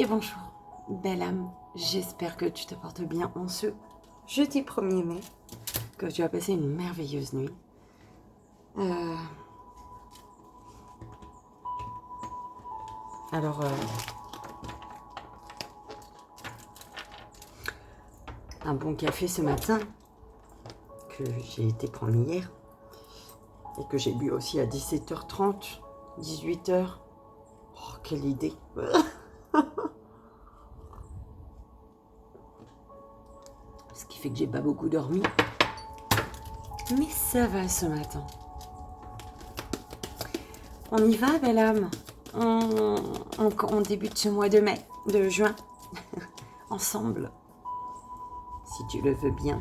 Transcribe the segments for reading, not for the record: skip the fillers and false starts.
et bonjour, belle âme. J'espère que tu te portes bien en ce jeudi 1er mai, que tu as passé une merveilleuse nuit. Un bon café ce matin, que j'ai été prendre hier, et que j'ai bu aussi à 17h30, 18h. Oh, quelle idée! Ce qui fait que j'ai pas beaucoup dormi. Mais ça va ce matin. On y va, belle âme. On débute ce mois de mai, de juin, ensemble, si tu le veux bien.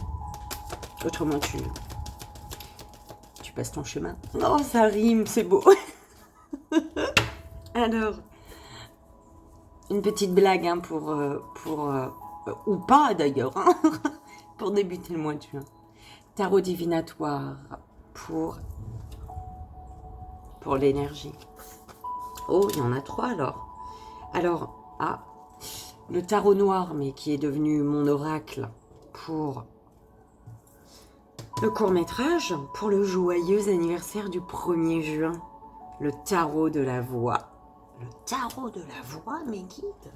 Autrement, tu passes ton chemin. Oh, ça rime, c'est beau. Alors, une petite blague hein, ou pas d'ailleurs, hein, pour débuter le mois de juin. Tarot divinatoire pour l'énergie. Oh, il y en a 3 alors. Alors, le tarot noir, mais qui est devenu mon oracle pour le court-métrage, pour le joyeux anniversaire du 1er juin. Le tarot de la voix. Le tarot de la voix, mes guides.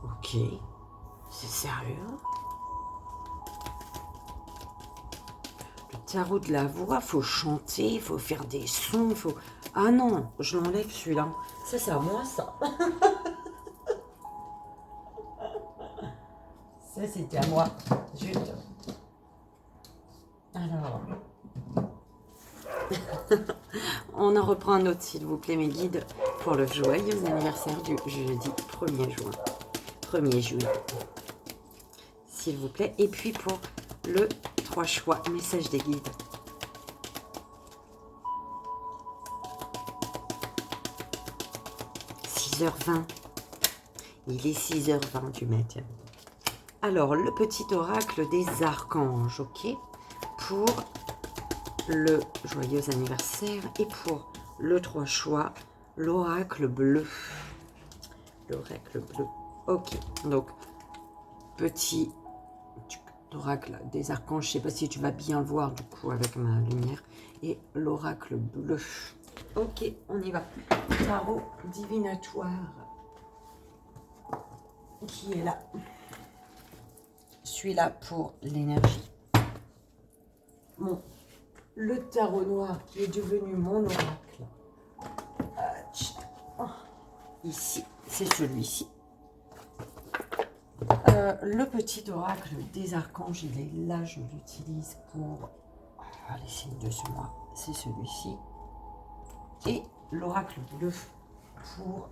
Ok, c'est sérieux. Le tarot de la voix, faut chanter, faut faire des sons, faut... Ah non, je l'enlève celui-là. Ça, c'est à moi, ça. Ça, c'était à moi. Zut. Alors... On en reprend un autre, s'il vous plaît, mes guides, pour le joyeux anniversaire du jeudi 1er juin. 1er juillet. S'il vous plaît. Et puis pour le 3 choix, message des guides. « 6h20. Il est 6h20 du matin. Alors, le petit oracle des archanges, ok? Pour le joyeux anniversaire et pour le 3 choix, l'oracle bleu. L'oracle bleu. Ok, donc petit oracle des archanges, je sais pas si tu vas bien le voir du coup avec ma lumière, et l'oracle bleu. Ok, on y va. Tarot divinatoire qui est là. Celui-là pour l'énergie. Bon, le tarot noir qui est devenu mon oracle. Ici, c'est celui-ci. Le petit oracle des archanges, il est là, je l'utilise pour les signes de ce mois. C'est celui-ci. Et l'oracle bleu pour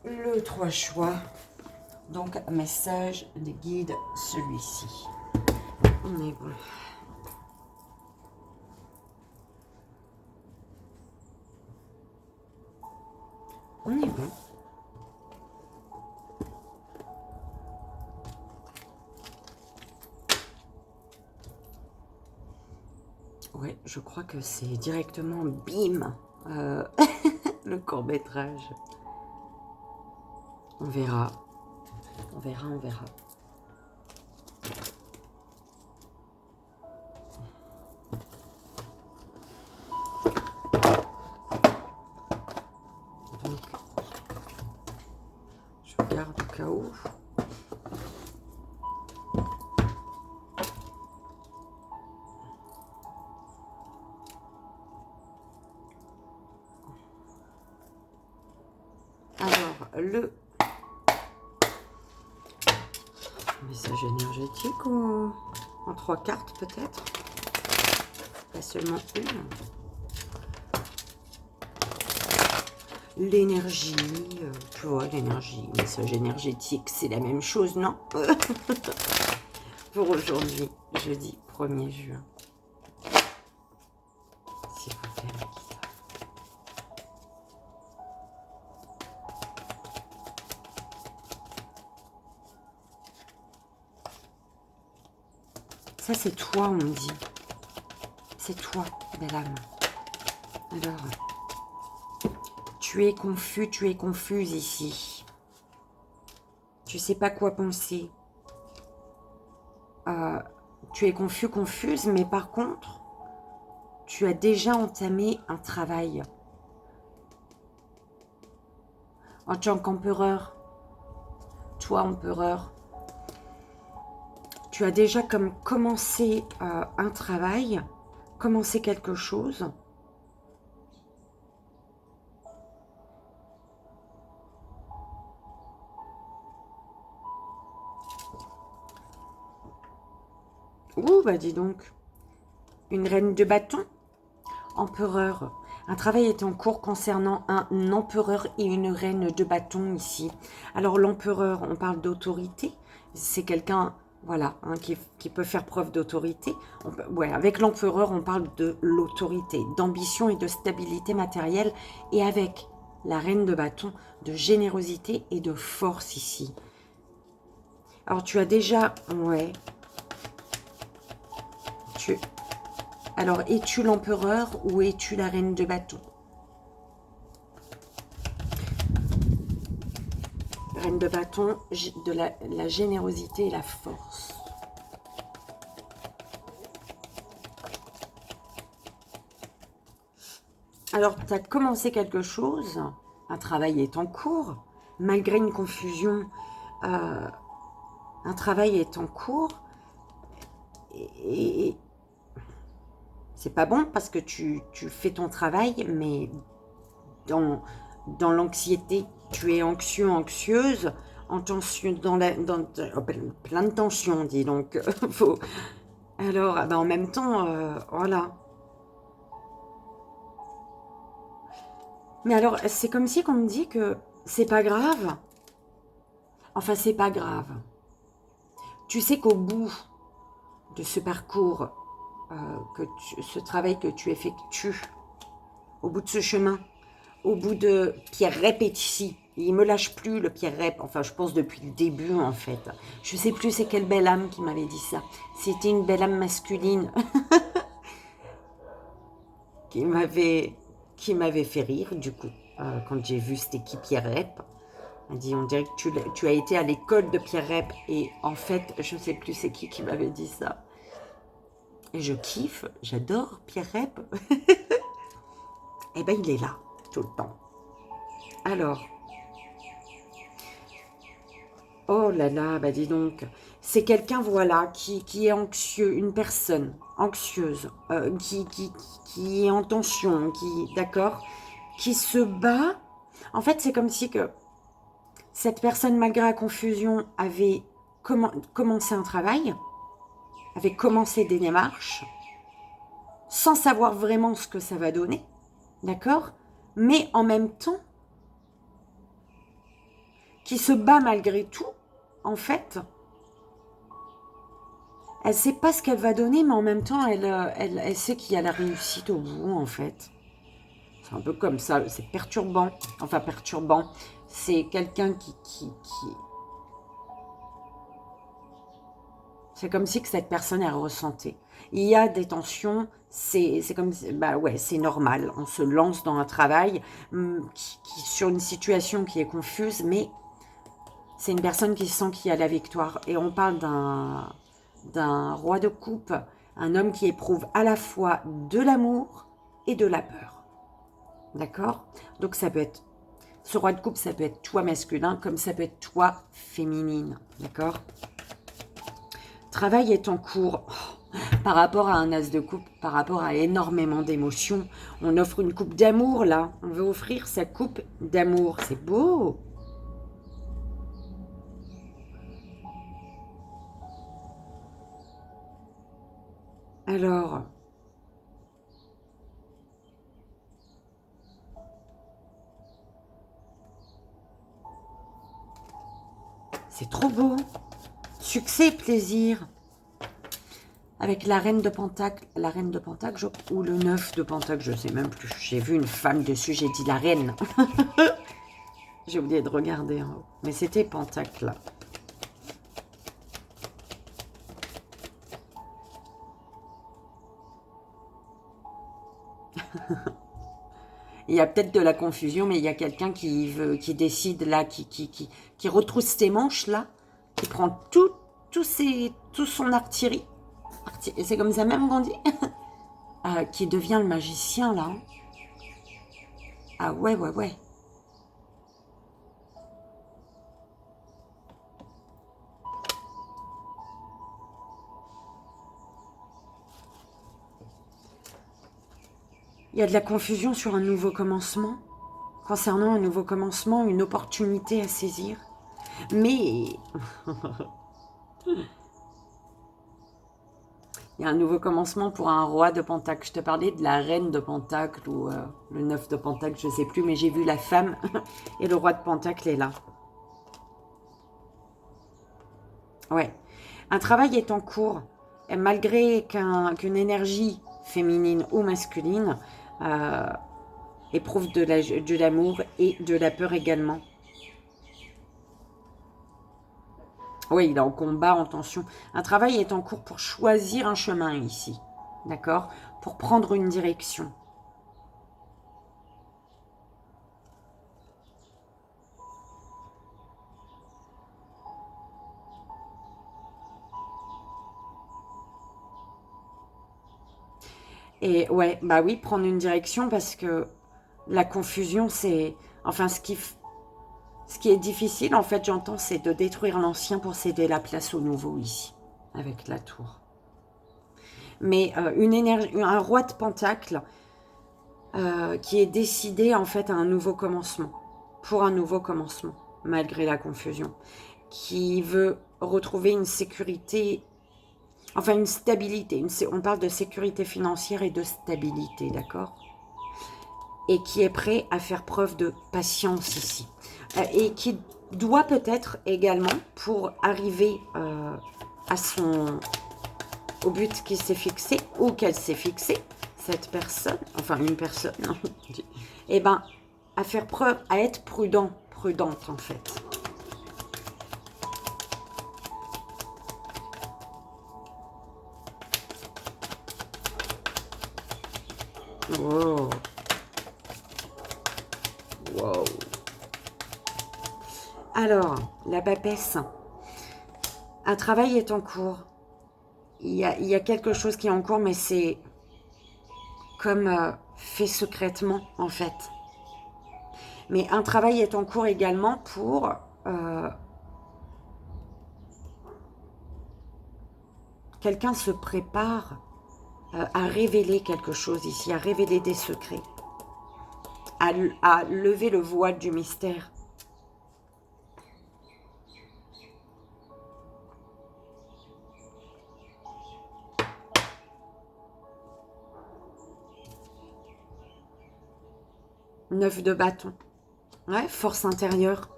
le 3 choix. Donc, message des guides, celui-ci. On est bon. On est bon. Ouais, je crois que c'est directement bim le court-métrage. On verra. On verra, on verra. Donc, je regarde au cas où. Alors, le message énergétique en 3 cartes peut-être. Pas seulement une. L'énergie, tu vois, l'énergie, message énergétique, c'est la même chose, non? Pour aujourd'hui, jeudi 1er juin. S'il vous plaît, mes guides. Ça, c'est toi, on me dit. C'est toi, belle âme. Alors, tu es confus, tu es confuse ici. Tu sais pas quoi penser. Tu es confus, confuse, mais par contre, tu as déjà entamé un travail. En tant qu'empereur, toi empereur, tu as déjà comme commencé un travail, commencé quelque chose. Ouh, bah dis donc, une reine de bâton, empereur. Un travail est en cours concernant un empereur et une reine de bâton ici. Alors l'empereur, on parle d'autorité, c'est quelqu'un, voilà, hein, qui peut faire preuve d'autorité. Ouais, avec l'empereur, on parle de l'autorité, d'ambition et de stabilité matérielle. Et avec la reine de bâton, de générosité et de force ici. Alors tu as déjà, ouais, alors es-tu l'empereur ou es-tu la reine de bâton? Reine de bâton, de la générosité et la force. Alors, tu as commencé quelque chose, un travail est en cours, malgré une confusion, un travail est en cours, et c'est pas bon parce que tu fais ton travail, mais dans l'anxiété, tu es anxieux, anxieuse, en tension, plein de tensions, dis donc. Faut, alors, bah, en même temps, voilà. Mais alors, c'est comme si on me dit que c'est pas grave. Enfin, c'est pas grave. Tu sais qu'au bout de ce parcours, ce travail que tu effectues, au bout de ce chemin, au bout de Pierre Rep est ici. Il me lâche plus, le Pierre Rep. Enfin, je pense depuis le début, en fait. Je sais plus c'est quelle belle âme qui m'avait dit ça. C'était une belle âme masculine qui m'avait fait rire, du coup, quand j'ai vu c'était qui Pierre Rep. Elle dit, on dirait que tu as été à l'école de Pierre Rep. Et en fait, je ne sais plus c'est qui m'avait dit ça. Et je kiffe, j'adore Pierre Rep. Eh ben, il est là, tout le temps. Alors, oh là là, bah dis donc, c'est quelqu'un, voilà, qui est anxieux, une personne anxieuse, qui est en tension, d'accord, qui se bat. En fait, c'est comme si que cette personne, malgré la confusion, avait commencé un travail, avait commencé des démarches, sans savoir vraiment ce que ça va donner, d'accord, mais en même temps, qui se bat malgré tout, en fait, elle ne sait pas ce qu'elle va donner, mais en même temps, elle sait qu'il y a la réussite au bout, en fait. C'est un peu comme ça, c'est perturbant. Enfin, perturbant. C'est quelqu'un qui... C'est comme si que cette personne, elle ressentait. Il y a des tensions, c'est comme... Bah ouais, c'est normal. On se lance dans un travail sur une situation qui est confuse, mais c'est une personne qui sent qu'il y a la victoire. Et on parle d'un roi de coupe, un homme qui éprouve à la fois de l'amour et de la peur. D'accord? Donc ça peut être, ce roi de coupe, ça peut être toi masculin, comme ça peut être toi féminine. D'accord? Travail est en cours. Oh, par rapport à un as de coupe, par rapport à énormément d'émotions, on offre une coupe d'amour là. On veut offrir sa coupe d'amour. C'est beau. Alors, c'est trop beau. Succès, plaisir. Avec la reine de Pentacle, ou le 9 de Pentacle, je sais même plus. J'ai vu une femme dessus, j'ai dit la reine. J'ai oublié de regarder en haut. Mais c'était Pentacle là. Il y a peut-être de la confusion, mais il y a quelqu'un qui décide là, qui retrousse ses manches là, qui prend tout son artillerie. C'est comme ça même qu'on dit. Qui devient le magicien là. Ah ouais, ouais, ouais. Il y a de la confusion sur un nouveau commencement. Concernant un nouveau commencement, une opportunité à saisir. Mais il y a un nouveau commencement pour un roi de Pentacle. Je te parlais de la reine de Pentacle ou le 9 de Pentacle, je ne sais plus, mais j'ai vu la femme et le roi de Pentacle est là. Ouais. Un travail est en cours. Et malgré qu'une énergie féminine ou masculine éprouve de l'amour et de la peur également. Oui, il est en combat, en tension. Un travail est en cours pour choisir un chemin ici. D'accord? Pour prendre une direction. Et ouais, bah oui, prendre une direction parce que la confusion, c'est... Enfin, ce qui est difficile, en fait, j'entends, c'est de détruire l'ancien pour céder la place au nouveau ici, avec la tour. Mais un roi de Pentacle qui est décidé, en fait, à un nouveau commencement. Pour un nouveau commencement, malgré la confusion. Qui veut retrouver une sécurité... Enfin, une stabilité. On parle de sécurité financière et de stabilité, d'accord? Et qui est prêt à faire preuve de patience ici. Et qui doit peut-être également, pour arriver au but qu'il s'est fixé, ou qu'elle s'est fixé, cette personne, enfin une personne, et ben, à faire preuve, à être prudente en fait. Wow. Wow. Alors, la papesse. Un travail est en cours. Il y a quelque chose qui est en cours, mais c'est comme fait secrètement, en fait. Mais un travail est en cours également pour... quelqu'un se prépare à révéler quelque chose ici, à révéler des secrets, à lever le voile du mystère. Neuf de bâton. Ouais, force intérieure.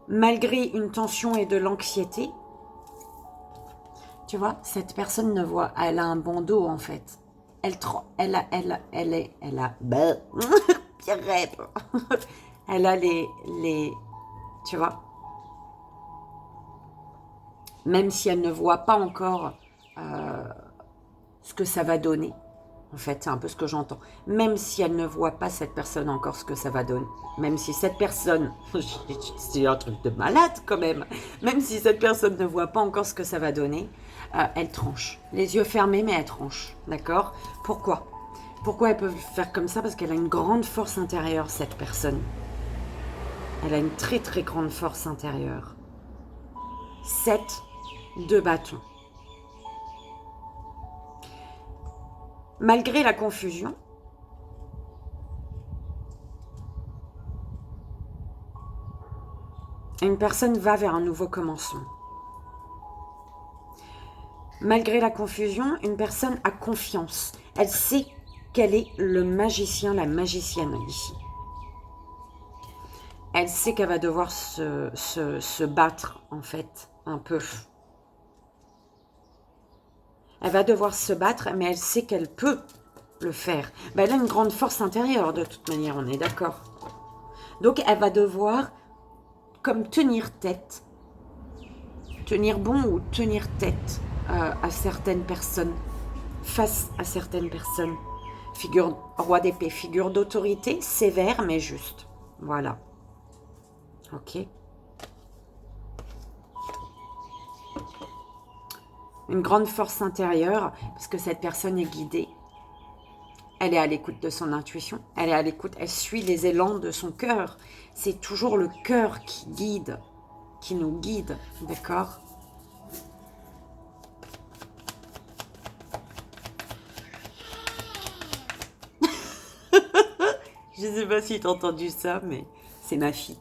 Malgré une tension et de l'anxiété, tu vois, cette personne ne voit, elle a un bandeau en fait. Elle a, Pierrette. Elle a tu vois, même si elle ne voit pas encore ce que ça va donner. En fait, c'est un peu ce que j'entends. Même si elle ne voit pas cette personne encore ce que ça va donner. Même si cette personne... c'est un truc de malade quand même. Même si cette personne ne voit pas encore ce que ça va donner, elle tranche. Les yeux fermés, mais elle tranche. D'accord? Pourquoi? Pourquoi elle peut faire comme ça? Parce qu'elle a une grande force intérieure, cette personne. Elle a une très très grande force intérieure. 7 de bâton. Malgré la confusion, une personne va vers un nouveau commencement. Malgré la confusion, une personne a confiance. Elle sait qu'elle est le magicien, la magicienne ici. Elle sait qu'elle va devoir se battre, en fait, un peu. Elle va devoir se battre, mais elle sait qu'elle peut le faire. Ben, elle a une grande force intérieure, de toute manière, on est d'accord. Donc, elle va devoir, comme tenir tête, tenir bon ou tenir tête à certaines personnes, face à certaines personnes, Figure, roi d'épée, figure d'autorité, sévère mais juste. Voilà. Ok. Une grande force intérieure, parce que cette personne est guidée. Elle est à l'écoute de son intuition. Elle est à l'écoute, elle suit les élans de son cœur. C'est toujours le cœur qui guide, qui nous guide, d'accord? Je ne sais pas si tu as entendu ça, mais c'est ma fille.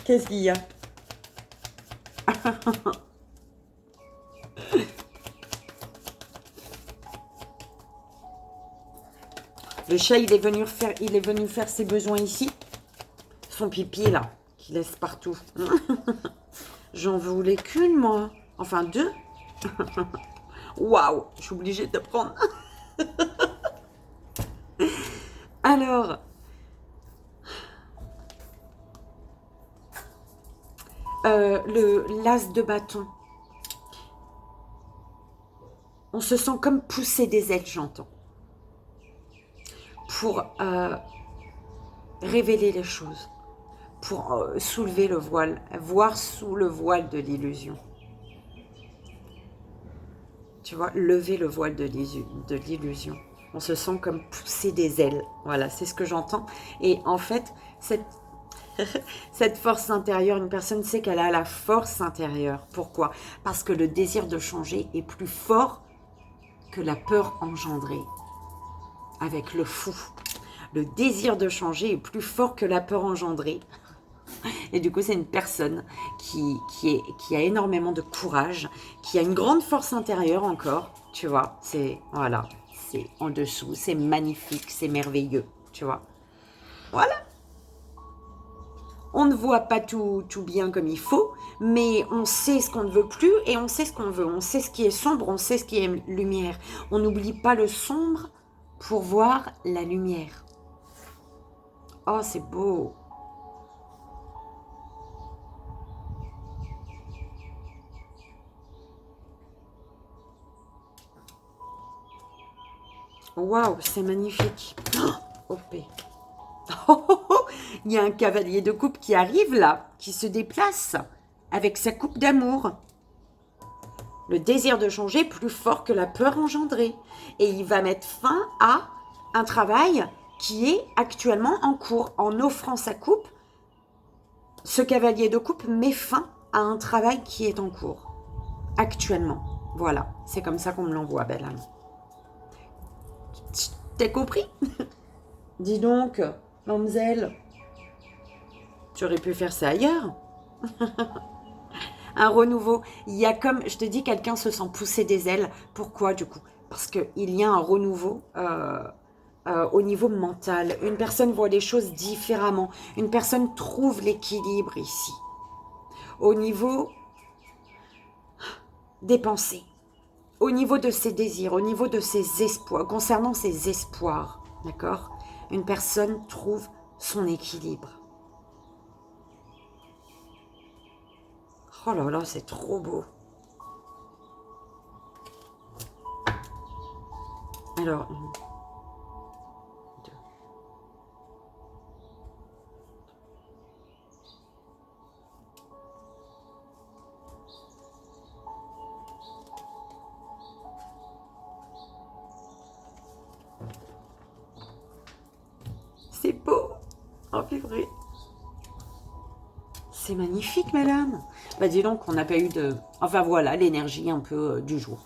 Qu'est-ce qu'il y a? Le chat, il est venu faire ses besoins ici. Son pipi, là, qu'il laisse partout. J'en voulais qu'une, moi. Enfin, deux. Waouh, je suis obligée de prendre. Alors, l'as de bâton. On se sent comme pousser des ailes, j'entends. Pour révéler les choses. Pour soulever le voile. Voir sous le voile de l'illusion. Tu vois, lever le voile de l'illusion. On se sent comme pousser des ailes. Voilà, c'est ce que j'entends. Et en fait, cette force intérieure, une personne sait qu'elle a la force intérieure. Pourquoi? Parce que le désir de changer est plus fort que la peur engendrée. Avec le fou. Le désir de changer est plus fort que la peur engendrée. Et du coup, c'est une personne qui a énormément de courage, qui a une grande force intérieure encore, tu vois. C'est, voilà, c'est en dessous, c'est magnifique, c'est merveilleux, tu vois. Voilà. On ne voit pas tout bien comme il faut, mais on sait ce qu'on ne veut plus et on sait ce qu'on veut. On sait ce qui est sombre, on sait ce qui est lumière. On n'oublie pas le sombre pour voir la lumière. Oh, c'est beau. Waouh, c'est magnifique. Oh, paix. Il y a un cavalier de coupe qui arrive là, qui se déplace avec sa coupe d'amour. Le désir de changer plus fort que la peur engendrée. Et il va mettre fin à un travail qui est actuellement en cours. En offrant sa coupe, ce cavalier de coupe met fin à un travail qui est en cours. Actuellement. Voilà, c'est comme ça qu'on me l'envoie, belle âme. T'as compris? Dis donc, mademoiselle, tu aurais pu faire ça ailleurs. Un renouveau. Il y a comme, je te dis, quelqu'un se sent pousser des ailes. Pourquoi du coup? Parce qu'il y a un renouveau au niveau mental. Une personne voit les choses différemment. Une personne trouve l'équilibre ici. Au niveau des pensées. Au niveau de ses désirs. Au niveau de ses espoirs. Concernant ses espoirs. D'accord? Une personne trouve son équilibre. Oh là là, c'est trop beau. Alors, 1, 2. C'est beau. Oh purée. C'est magnifique, madame. Bah dis donc, on n'a pas eu de... Enfin voilà, l'énergie un peu du jour.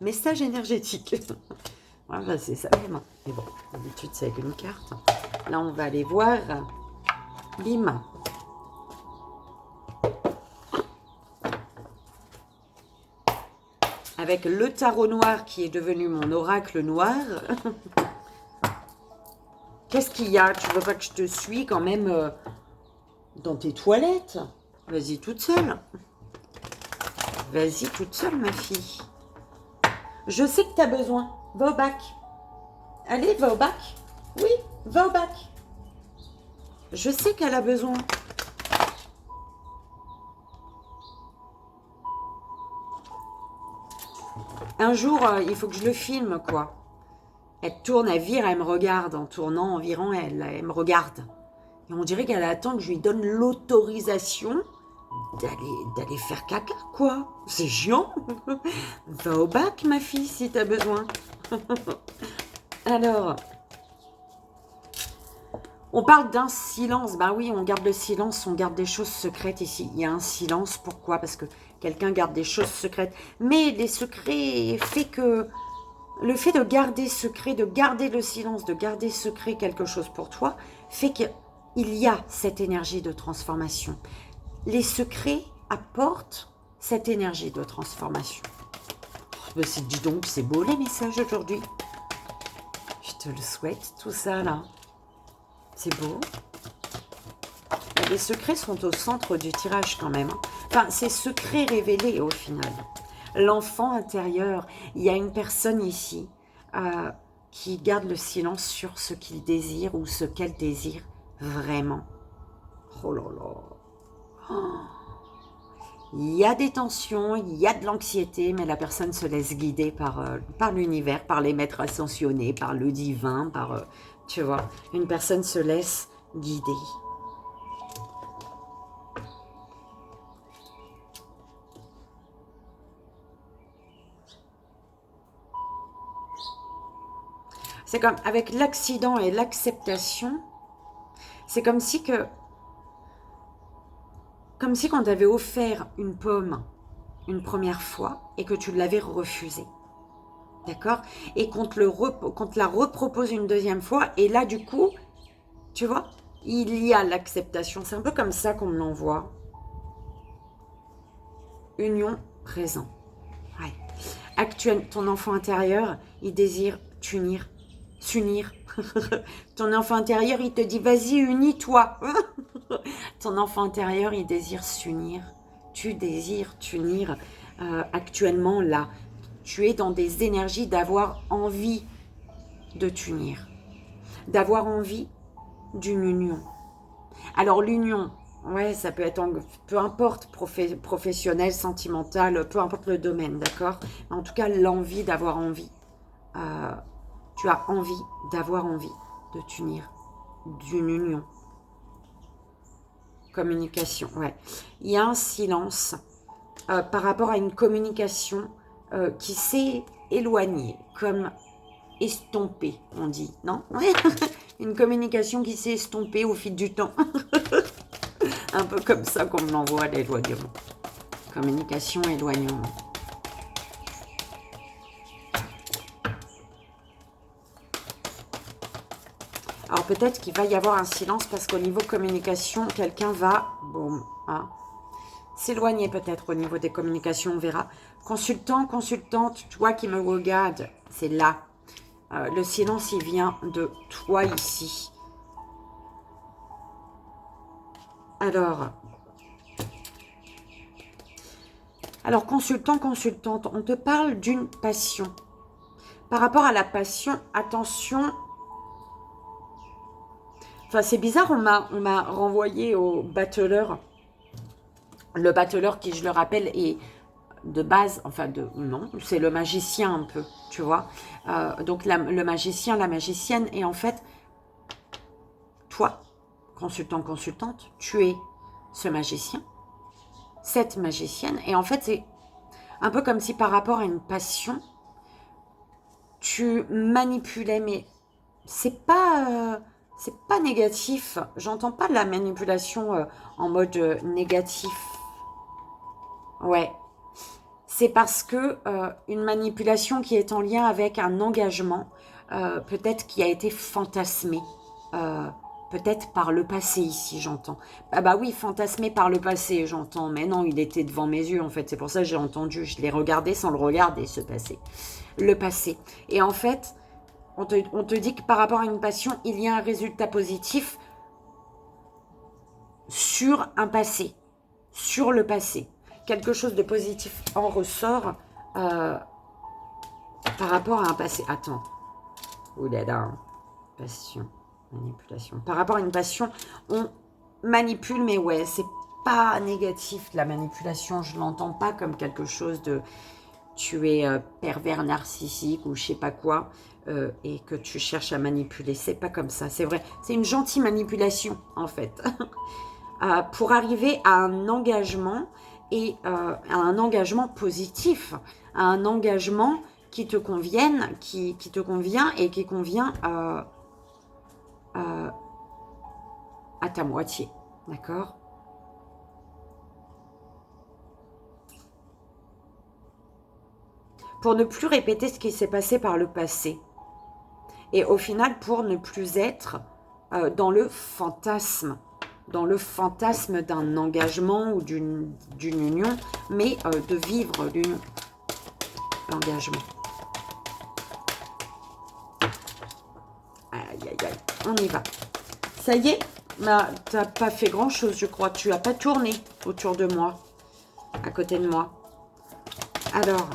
Message énergétique. Ouais, bah, c'est ça même. Mais bon, d'habitude, c'est avec une carte. Là, on va aller voir. Bim. Avec le tarot noir qui est devenu mon oracle noir. Qu'est-ce qu'il y a? Tu veux pas que je te suis quand même dans tes toilettes? Vas-y toute seule. Vas-y toute seule, ma fille. Je sais que tu as besoin. Va au bac. Allez, va au bac. Oui, va au bac. Je sais qu'elle a besoin. Un jour, il faut que je le filme, quoi. Elle tourne, elle vire, elle me regarde. En tournant environ, elle me regarde. Et on dirait qu'elle attend que je lui donne l'autorisation d'aller faire caca, quoi. C'est chiant. Va au bac, ma fille, si t'as besoin. Alors, on parle d'un silence. Ben oui, on garde le silence, on garde des choses secrètes ici. Il y a un silence, pourquoi? Parce que quelqu'un garde des choses secrètes. Mais les secrets fait que... Le fait de garder secret, de garder le silence, de garder secret quelque chose pour toi, fait qu'il y a cette énergie de transformation. Les secrets apportent cette énergie de transformation. Oh, dis donc, c'est beau les messages aujourd'hui. Je te le souhaite, tout ça là. C'est beau. Les secrets sont au centre du tirage quand même. Enfin, c'est secret révélé au final. L'enfant intérieur, il y a une personne ici qui garde le silence sur ce qu'il désire ou ce qu'elle désire vraiment. Oh là là. Oh. Il y a des tensions, il y a de l'anxiété, mais la personne se laisse guider par l'univers, par les maîtres ascensionnés, par le divin, tu vois, une personne se laisse guider. C'est comme avec l'accident et l'acceptation, c'est comme si qu'on t'avait offert une pomme une première fois et que tu l'avais refusée. D'accord? Et qu'on te la repropose une deuxième fois. Et là, du coup, tu vois, il y a l'acceptation. C'est un peu comme ça qu'on me l'envoie. Union présent. Ouais. Actuel, ton enfant intérieur, il désire s'unir. Ton enfant intérieur, il te dit, vas-y, unis-toi. Ton enfant intérieur, il désire s'unir. Tu désires t'unir actuellement là. Tu es dans des énergies d'avoir envie de t'unir. D'avoir envie d'une union. Alors l'union, ouais, ça peut être, peu importe, professionnel, sentimental, peu importe le domaine, d'accord? En tout cas, l'envie d'avoir envie. Tu as envie d'avoir envie de t'unir, d'une union. Communication, ouais. Il y a un silence par rapport à une communication qui s'est éloignée, comme estompée, on dit, non? Une communication qui s'est estompée au fil du temps. Un peu comme ça qu'on me l'envoie, l'éloignement. Communication, éloignement. Alors peut-être qu'il va y avoir un silence parce qu'au niveau communication, quelqu'un va, boum, hein, s'éloigner peut-être au niveau des communications, on verra. Consultant, consultante, toi qui me regardes, c'est là. Le silence, il vient de toi ici. Alors, consultant, consultante, on te parle d'une passion. Par rapport à la passion, attention. Enfin, c'est bizarre, on m'a renvoyé au battleur. Le battleur qui, je le rappelle, est de base, enfin, non, c'est le magicien un peu, tu vois. Donc, le magicien, la magicienne, et en fait, toi, consultant, consultante, tu es ce magicien, cette magicienne, et en fait, c'est un peu comme si par rapport à une passion, tu manipulais, mais c'est pas négatif. J'entends pas de la manipulation en mode négatif. Ouais. C'est parce que une manipulation qui est en lien avec un engagement, peut-être qui a été fantasmé. Peut-être par le passé ici, j'entends. Ah bah oui, fantasmé par le passé, j'entends. Mais non, il était devant mes yeux, en fait. C'est pour ça que j'ai entendu. Je l'ai regardé sans le regarder, ce passé. Le passé. Et en fait, on te dit que par rapport à une passion, il y a un résultat positif sur un passé. Sur le passé. Quelque chose de positif en ressort par rapport à un passé. Attends. Oulala. Passion. Manipulation. Par rapport à une passion, on manipule, mais ouais, c'est pas négatif la manipulation. Je l'entends pas comme quelque chose de... tu es pervers narcissique ou je sais pas quoi, et que tu cherches à manipuler. C'est pas comme ça, c'est vrai. C'est une gentille manipulation, en fait. Pour arriver à un engagement, et à un engagement positif, à un engagement qui te convienne, qui te convient et qui convient à ta moitié. D'accord? Pour ne plus répéter ce qui s'est passé par le passé. Et au final, pour ne plus être dans le fantasme d'un engagement ou d'une union, mais de vivre l'engagement. Aïe, aïe, aïe, on y va. Ça y est, tu n'as pas fait grand-chose, je crois. Tu n'as pas tourné autour de moi, à côté de moi. Alors,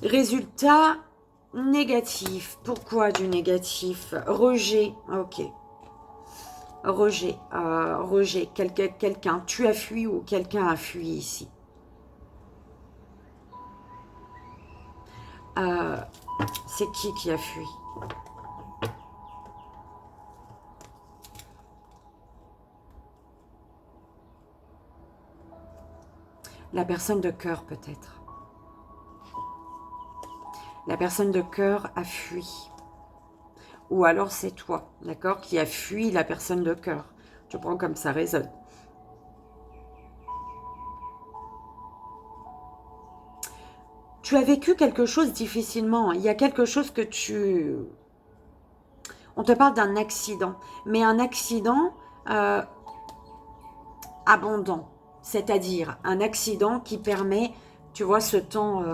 résultat négatif. Pourquoi du négatif? Rejet, ok. Rejet, rejet. Quelqu'un, tu as fui ou quelqu'un a fui ici. C'est qui a fui? La personne de cœur peut-être. La personne de cœur a fui. Ou alors c'est toi, d'accord, qui a fui la personne de cœur. Je prends comme ça résonne. Tu as vécu quelque chose difficilement. Il y a quelque chose que tu... On te parle d'un accident. Mais un accident abondant. C'est-à-dire un accident qui permet, tu vois, ce temps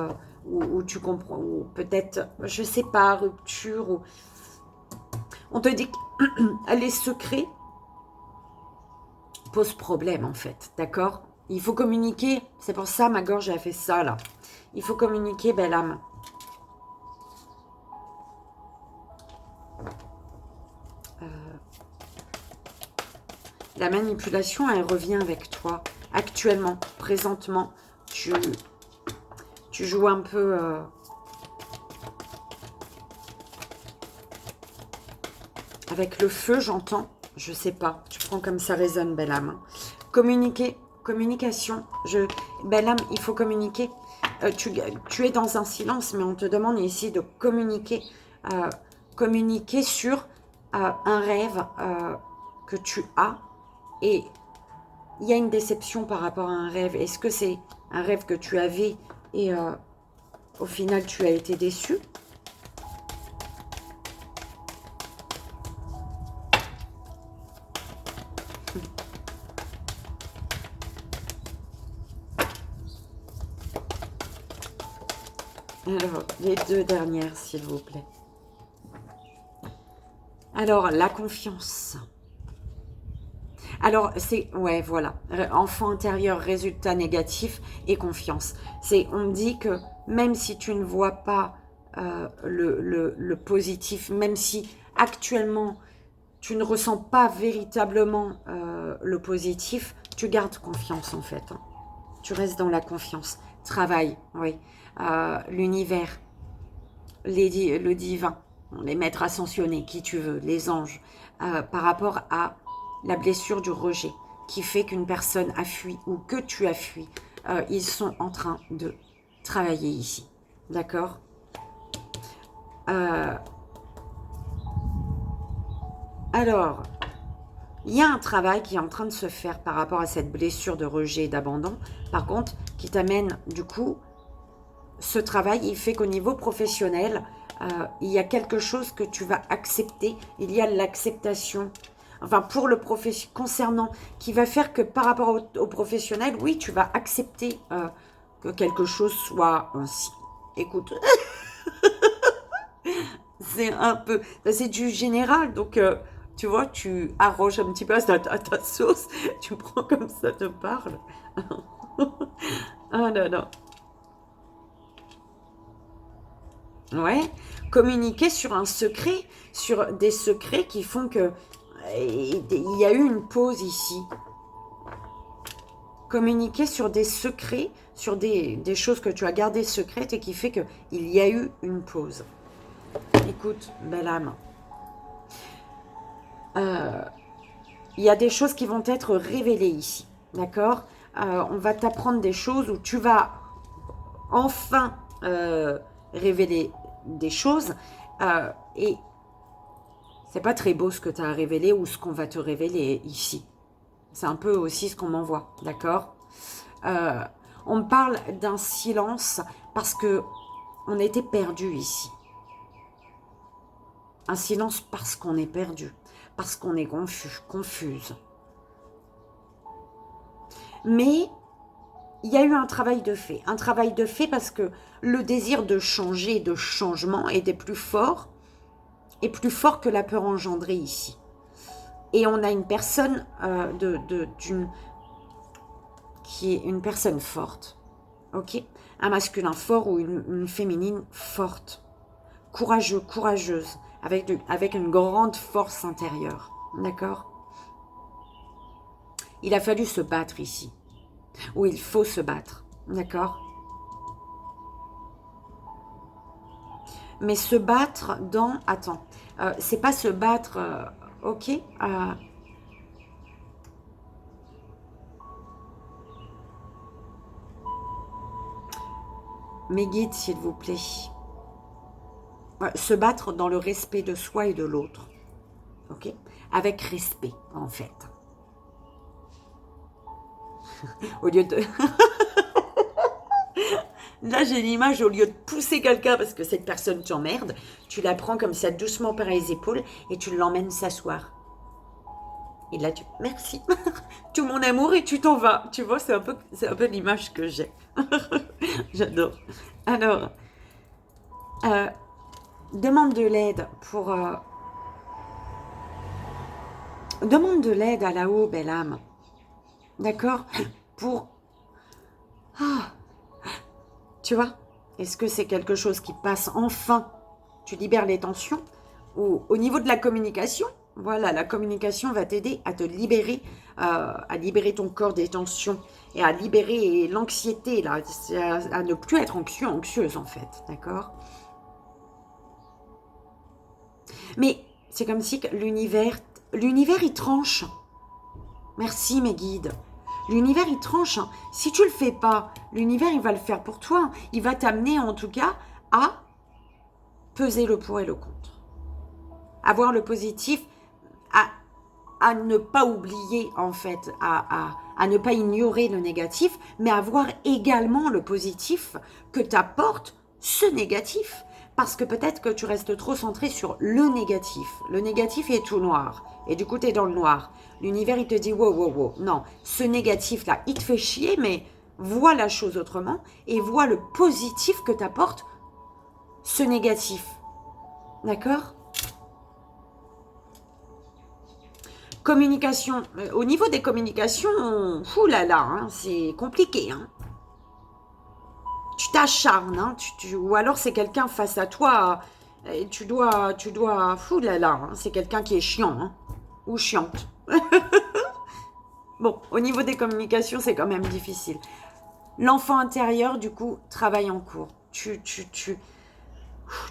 où tu comprends, ou peut-être, je sais pas, rupture. Ou... On te dit que les secrets posent problème en fait, d'accord? Il faut communiquer. C'est pour ça ma gorge a fait ça là. Il faut communiquer, belle âme. La manipulation, elle revient avec toi. Actuellement, présentement, tu joues un peu... avec le feu, j'entends. Je sais pas. Tu prends comme ça résonne, belle âme. Communiquer. Communication. Belle âme, il faut communiquer. Tu es dans un silence, mais on te demande ici de communiquer. Communiquer sur un rêve que tu as. Et il y a une déception par rapport à un rêve. Est-ce que c'est un rêve que tu avais et au final tu as été déçu? Alors, les deux dernières, s'il vous plaît. Alors, la confiance. Alors, c'est... Ouais, voilà. Enfant intérieur, résultat négatif et confiance. On me dit que même si tu ne vois pas le positif, même si actuellement, tu ne ressens pas véritablement le positif, tu gardes confiance, en fait. Hein. Tu restes dans la confiance. Travail, oui. L'univers, le divin, les maîtres ascensionnés, qui tu veux, les anges, par rapport à la blessure du rejet, qui fait qu'une personne a fui ou que tu as fui, ils sont en train de travailler ici. D'accord? Alors, il y a un travail qui est en train de se faire par rapport à cette blessure de rejet et d'abandon, par contre, qui t'amène du coup... Ce travail, il fait qu'au niveau professionnel, il y a quelque chose que tu vas accepter. Il y a l'acceptation, enfin pour le professionnel, concernant, qui va faire que par rapport au professionnel, oui, tu vas accepter que quelque chose soit ainsi. Écoute, c'est un peu, c'est du général, donc tu vois, tu arranges un petit peu à ta sauce, tu prends comme ça te parle. Ah là là. Ouais, communiquer sur un secret, sur des secrets qui font que il y a eu une pause ici. communiquer sur des secrets, sur des choses que tu as gardées secrètes et qui fait qu'il y a eu une pause. Écoute, belle âme. Il y a des choses qui vont être révélées ici, d'accord? On va t'apprendre des choses où tu vas enfin révéler des choses et c'est pas très beau ce que tu as révélé ou ce qu'on va te révéler ici. C'est un peu aussi ce qu'on m'envoie, d'accord? On me parle d'un silence parce que on était perdu ici. Un silence parce qu'on est perdu, parce qu'on est confuse. Mais il y a eu un travail de fait. Un travail de fait parce que le désir de changer, de changement était plus fort et plus fort que la peur engendrée ici. Et on a une personne qui est une personne forte, ok? Un masculin fort ou une féminine forte, courageux, courageuse, avec une grande force intérieure, d'accord? Il a fallu se battre ici, ou il faut se battre, d'accord? Mais se battre dans... Attends, c'est pas se battre... ok, mes guides, s'il vous plaît. Se battre dans le respect de soi et de l'autre. Ok? Avec respect, en fait. Au lieu de... Là, j'ai l'image, au lieu de pousser quelqu'un parce que cette personne t'emmerde, tu la prends comme ça doucement par les épaules et tu l'emmènes s'asseoir. Et là, tu... Merci. Tout mon amour et tu t'en vas. Tu vois, c'est un peu l'image que j'ai. J'adore. Alors, demande de l'aide pour... demande de l'aide à là-haut, belle âme. D'accord? Pour... Ah, tu vois? Est-ce que c'est quelque chose qui passe enfin? Tu libères les tensions? Ou au niveau de la communication? Voilà, la communication va t'aider à te libérer, à libérer ton corps des tensions et à libérer l'anxiété, là, à ne plus être anxieuse en fait, d'accord? Mais c'est comme si l'univers il tranche. Merci mes guides. L'univers il tranche. Si tu le fais pas, l'univers il va le faire pour toi. Il va t'amener en tout cas à peser le pour et le contre. À voir le positif, à ne pas oublier en fait, à ne pas ignorer le négatif, mais à voir également le positif que t'apporte ce négatif. Parce que peut-être que tu restes trop centré sur le négatif. Le négatif est tout noir. Et du coup, tu es dans le noir. L'univers, il te dit, wow, wow, wow. Non, ce négatif-là, il te fait chier, mais vois la chose autrement et vois le positif que t'apporte ce négatif. D'accord ? Communication. Au niveau des communications, fou là là, hein, c'est compliqué. Hein. Tu t'acharnes, hein, ou alors c'est quelqu'un face à toi, et tu dois, fou là là, hein, c'est quelqu'un qui est chiant, hein, ou chiante. Bon, au niveau des communications, c'est quand même difficile. L'enfant intérieur, du coup, travaille en cours.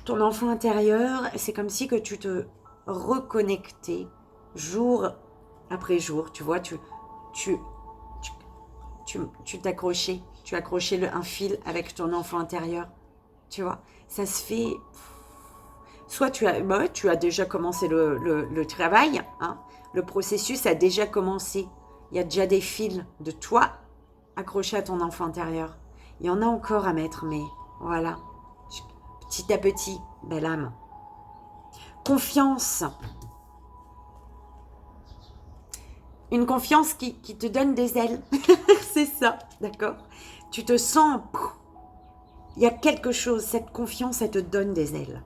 Ton enfant intérieur, c'est comme si que tu te reconnectais jour après jour, tu vois, tu t'accrochais, tu accrochais un fil avec ton enfant intérieur, tu vois, ça se fait, soit tu as déjà commencé le travail, hein, le processus a déjà commencé, il y a déjà des fils de toi accrochés à ton enfant intérieur, il y en a encore à mettre, mais voilà, petit à petit, belle âme. Confiance. Une confiance qui te donne des ailes. C'est ça, d'accord? Tu te sens... Il y a quelque chose, cette confiance, elle te donne des ailes.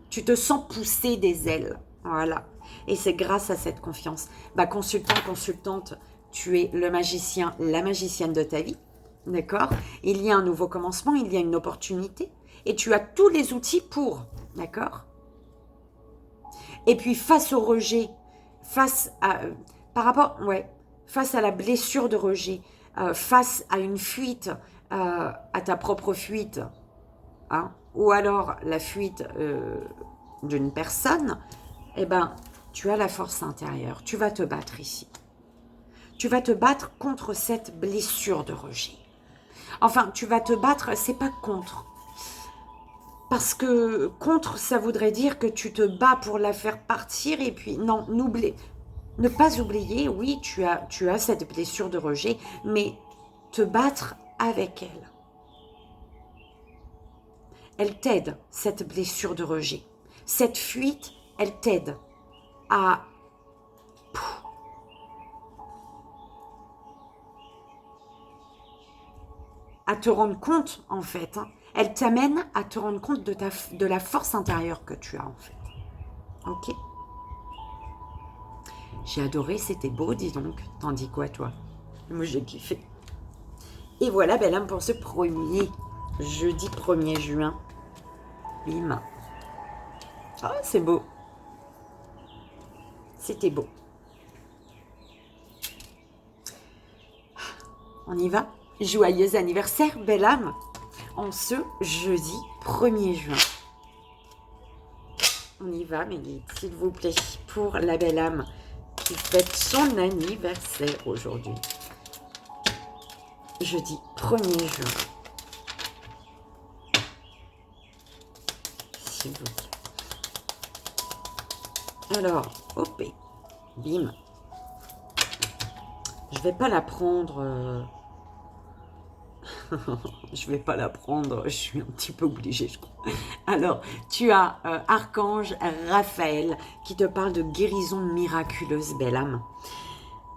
Tu te sens pousser des ailes. Voilà. Et c'est grâce à cette confiance. Consultant, consultante, tu es le magicien, la magicienne de ta vie. D'accord? Il y a un nouveau commencement, il y a une opportunité. Et tu as tous les outils pour. D'accord? Et puis face au rejet, face face à la blessure de rejet, face à une fuite, à ta propre fuite, hein, ou alors la fuite d'une personne, eh ben, tu as la force intérieure. Tu vas te battre ici. Tu vas te battre contre cette blessure de rejet. Enfin, tu vas te battre, c'est pas contre. Parce que contre, ça voudrait dire que tu te bats pour la faire partir et puis non, ne pas oublier, oui, tu as cette blessure de rejet, mais te battre avec elle. Elle t'aide, cette blessure de rejet. Cette fuite, elle t'aide à te rendre compte, en fait. Hein. Elle t'amène à te rendre compte de la force intérieure que tu as, en fait. Ok? J'ai adoré, c'était beau, dis donc. T'en dis quoi, toi? Moi, j'ai kiffé. Et voilà, belle âme, pour ce premier jeudi 1er juin. Bim. Ah, c'est beau. C'était beau. On y va? Joyeux anniversaire, belle âme, en ce jeudi 1er juin. On y va, mes guides, s'il vous plaît, pour la belle âme qui fête son anniversaire aujourd'hui. Jeudi 1er juin. S'il vous plaît. Alors, hop, bim. Je vais pas la prendre... je vais pas la prendre, je suis un petit peu obligée, je crois. Alors, tu as Archange Raphaël qui te parle de guérison miraculeuse, belle âme.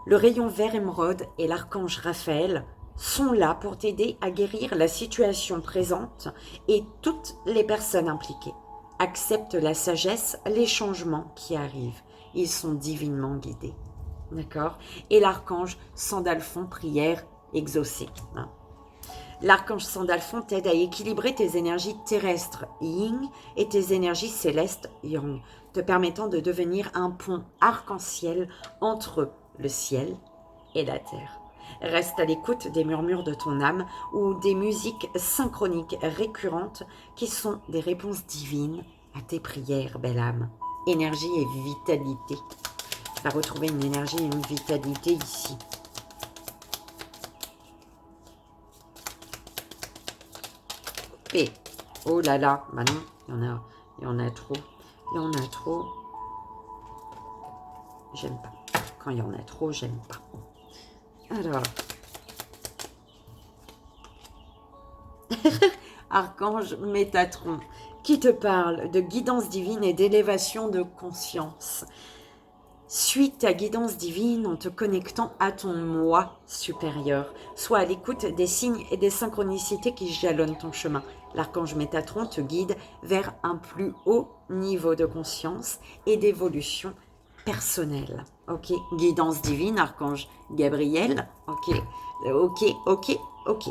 Le rayon vert émeraude et l'archange Raphaël sont là pour t'aider à guérir la situation présente et toutes les personnes impliquées. Accepte la sagesse, les changements qui arrivent. Ils sont divinement guidés. D'accord? Et l'archange Sandalphon, prière exaucée. Hein. L'archange Sandalphon t'aide à équilibrer tes énergies terrestres yin et tes énergies célestes yang, te permettant de devenir un pont arc-en-ciel entre le ciel et la terre. Reste à l'écoute des murmures de ton âme ou des musiques synchroniques récurrentes qui sont des réponses divines à tes prières, belle âme. Énergie et vitalité. Tu vas retrouver une énergie et une vitalité ici. Et, oh là là, bah non, il y en a trop. Il y en a trop. J'aime pas. Quand il y en a trop, j'aime pas. Alors. Archange Métatron, qui te parle de guidance divine et d'élévation de conscience. Suis ta guidance divine en te connectant à ton moi supérieur. Sois à l'écoute des signes et des synchronicités qui jalonnent ton chemin. L'archange Métatron te guide vers un plus haut niveau de conscience et d'évolution personnelle. Ok, guidance divine, archange Gabriel. Ok, ok, ok, ok.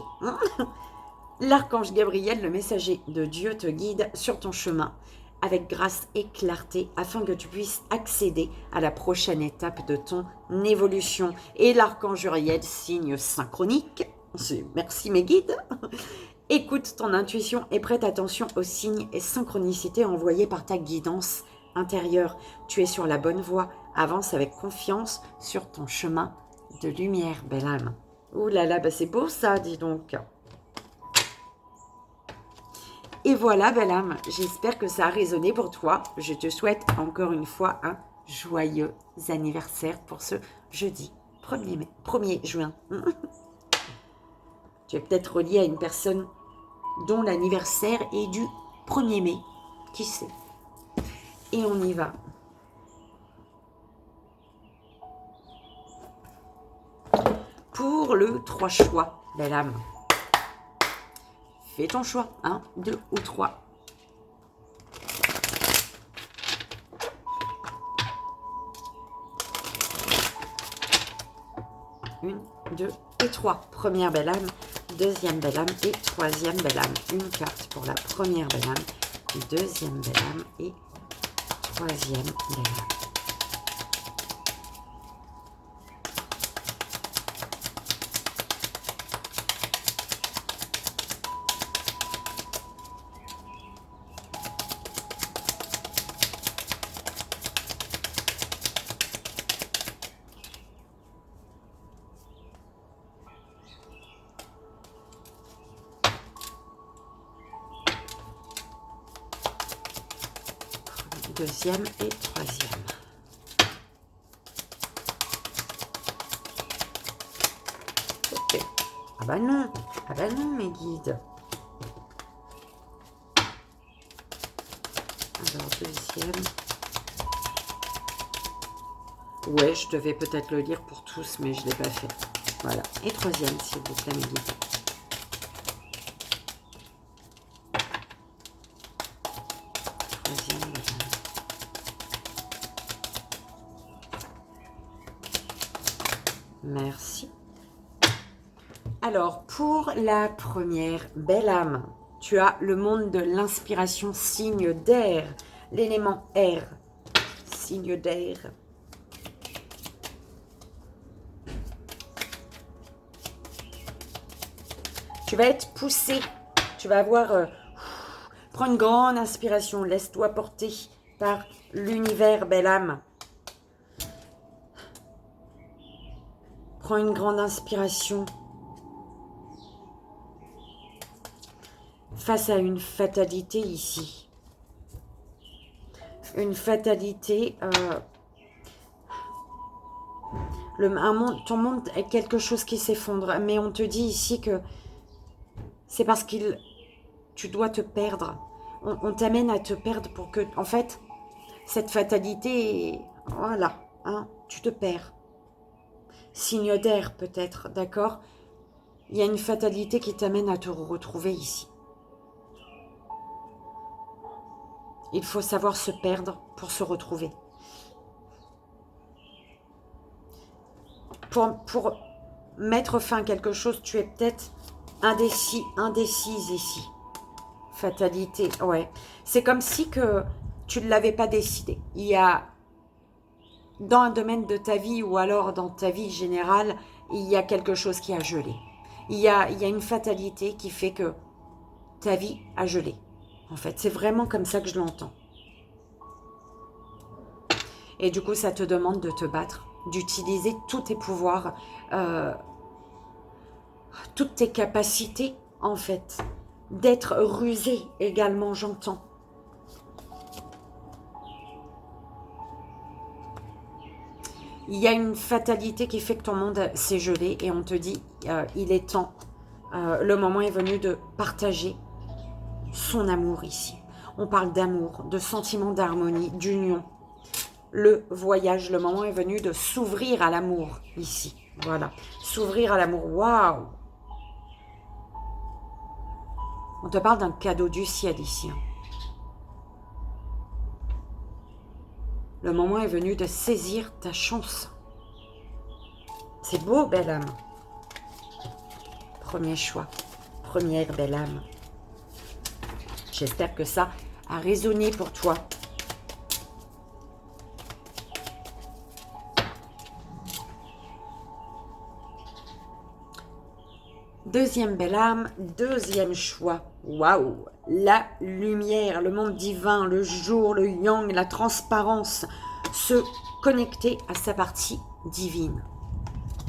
L'archange Gabriel, le messager de Dieu, te guide sur ton chemin avec grâce et clarté afin que tu puisses accéder à la prochaine étape de ton évolution. Et l'archange Uriel, signe synchronique. Merci mes guides. Écoute ton intuition et prête attention aux signes et synchronicités envoyés par ta guidance intérieure. Tu es sur la bonne voie. Avance avec confiance sur ton chemin de lumière, belle âme. Ouh là là, bah c'est beau ça, dis donc. Et voilà, belle âme, j'espère que ça a résonné pour toi. Je te souhaite encore une fois un joyeux anniversaire pour ce jeudi 1er juin. Tu es peut-être relié à une personne dont l'anniversaire est du 1er mai. Qui sait? Et on y va. Pour le 3 choix, belle âme. Fais ton choix, 1, 2 ou 3. Une, 2 et 3. Première belle âme, deuxième belle âme et troisième belle âme. Une carte pour la première belle âme, deuxième belle âme et troisième belle âme. deuxième et troisième. Ok. Ah bah non mes guides. Alors deuxième. Ouais, je devais peut-être le lire pour tous, mais je ne l'ai pas fait. Voilà. Et troisième, s'il vous plaît, mes guides. Troisième. Merci. Alors, pour la première belle âme, tu as le monde de l'inspiration, signe d'air, l'élément air, signe d'air. Tu vas être poussé, tu vas avoir... prends une grande inspiration, laisse-toi porter par l'univers, belle âme. Prends une grande inspiration. Face à une fatalité ici. Une fatalité... ton monde est quelque chose qui s'effondre. Mais on te dit ici que c'est parce que tu dois te perdre. On t'amène à te perdre pour que... En fait, cette fatalité... Voilà, hein, tu te perds. Signe d'air peut-être, d'accord? Il y a une fatalité qui t'amène à te retrouver ici. Il faut savoir se perdre pour se retrouver. Pour mettre fin à quelque chose, tu es peut-être indécise ici. Fatalité, ouais. C'est comme si que tu ne l'avais pas décidé. Il y a, dans un domaine de ta vie ou alors dans ta vie générale, il y a quelque chose qui a gelé. Il y a une fatalité qui fait que ta vie a gelé. En fait, c'est vraiment comme ça que je l'entends. Et du coup, ça te demande de te battre, d'utiliser tous tes pouvoirs, toutes tes capacités, en fait. D'être rusé également, j'entends. Il y a une fatalité qui fait que ton monde s'est gelé et on te dit, il est temps, le moment est venu de partager son amour ici. On parle d'amour, de sentiment d'harmonie, d'union. Le voyage, le moment est venu de s'ouvrir à l'amour ici. Voilà, s'ouvrir à l'amour. Waouh! On te parle d'un cadeau du ciel ici. Le moment est venu de saisir ta chance. C'est beau, belle âme. Premier choix, première belle âme. J'espère que ça a résonné pour toi. Deuxième belle âme, deuxième choix. Waouh! La lumière, le monde divin, le jour, le yang, la transparence. Se connecter à sa partie divine.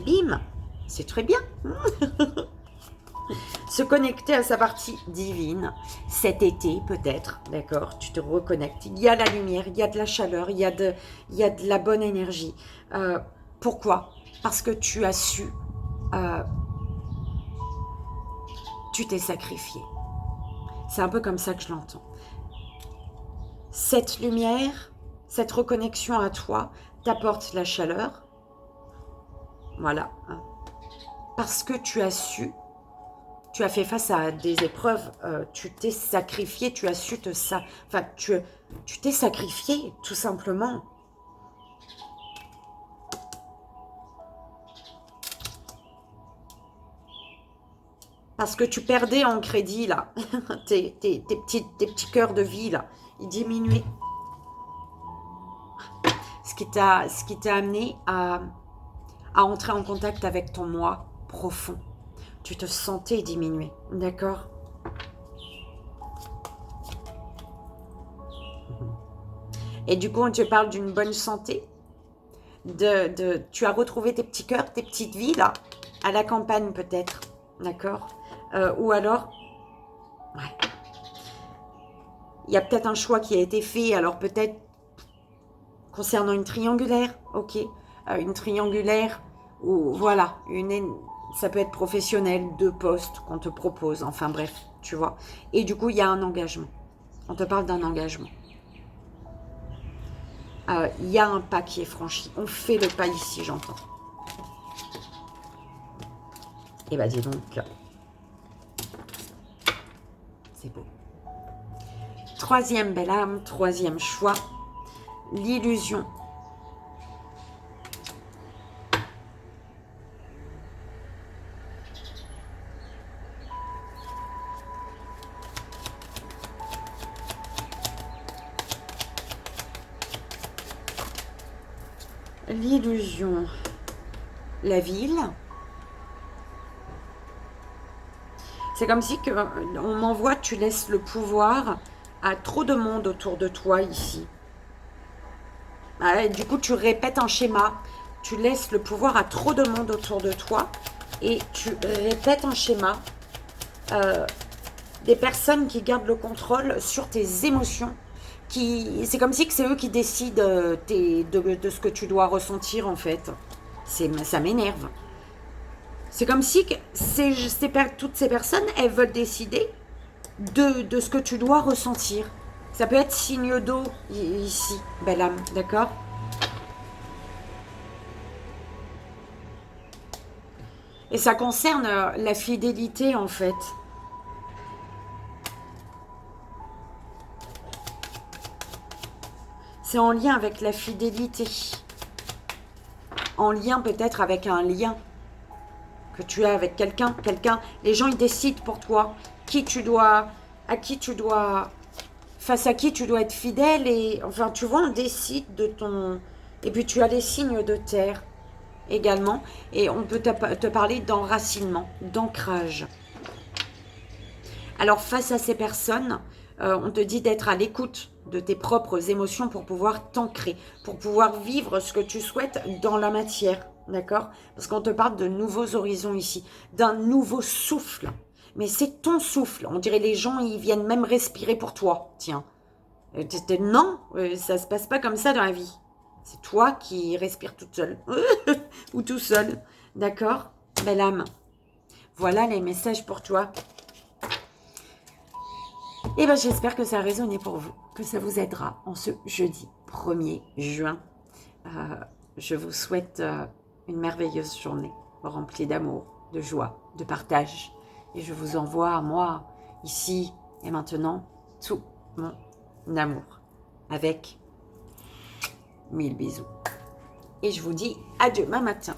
Bim! C'est très bien. Se connecter à sa partie divine. Cet été, peut-être, d'accord? Tu te reconnectes. Il y a la lumière, il y a de la chaleur, il y a de la bonne énergie. Pourquoi? Parce que tu as su... tu t'es sacrifié. C'est un peu comme ça que je l'entends. Cette lumière, cette reconnexion à toi, t'apporte la chaleur. Voilà. Parce que tu as su, tu as fait face à des épreuves, tu t'es sacrifié, tu as su tu t'es sacrifié, tout simplement. Parce que tu perdais en crédit, là. tes petits cœurs de vie, là. Ils diminuaient. Ce qui t'a amené à entrer en contact avec ton moi profond. Tu te sentais diminuer, d'accord? Et du coup, on te parle d'une bonne santé. Tu as retrouvé tes petits cœurs, tes petites vies, là. À la campagne, peut-être. D'accord? Ou alors... Ouais. Il y a peut-être un choix qui a été fait. Alors peut-être concernant une triangulaire, ok, une triangulaire, ou voilà, ça peut être professionnel, 2 postes qu'on te propose, enfin bref, tu vois. Et du coup, il y a un engagement. On te parle d'un engagement. Il y a un pas qui est franchi. On fait le pas ici, j'entends. Et bah dis donc, c'est beau. Troisième belle âme, troisième choix, l'illusion. L'illusion, la ville. C'est comme si on m'envoie, tu laisses le pouvoir à trop de monde autour de toi ici. Du coup, tu répètes un schéma. Tu laisses le pouvoir à trop de monde autour de toi. Et tu répètes un schéma. Des personnes qui gardent le contrôle sur tes émotions. C'est comme si c'est eux qui décident de ce que tu dois ressentir, en fait. Ça m'énerve. C'est comme si toutes ces personnes, elles veulent décider de ce que tu dois ressentir. Ça peut être signe d'eau ici, belle âme, d'accord? Et ça concerne la fidélité, en fait. C'est en lien avec la fidélité. En lien peut-être avec un lien que tu as avec quelqu'un. Les gens, ils décident pour toi face à qui tu dois être fidèle. Et enfin, tu vois, on décide de ton... Et puis, tu as les signes de terre également. Et on peut te parler d'enracinement, d'ancrage. Alors, face à ces personnes, on te dit d'être à l'écoute de tes propres émotions pour pouvoir t'ancrer, pour pouvoir vivre ce que tu souhaites dans la matière, d'accord? Parce qu'on te parle de nouveaux horizons ici, d'un nouveau souffle. Mais c'est ton souffle. On dirait les gens, ils viennent même respirer pour toi, tiens. Non, ça se passe pas comme ça dans la vie. C'est toi qui respires toute seule. Ou tout seul, d'accord? Belle âme. Voilà les messages pour toi. Et bien, j'espère que ça a résonné pour vous, que ça vous aidera en ce jeudi 1er juin. Je vous souhaite une merveilleuse journée remplie d'amour, de joie, de partage. Et je vous envoie à moi, ici et maintenant, tout mon amour. Avec 1000 bisous. Et je vous dis à demain matin.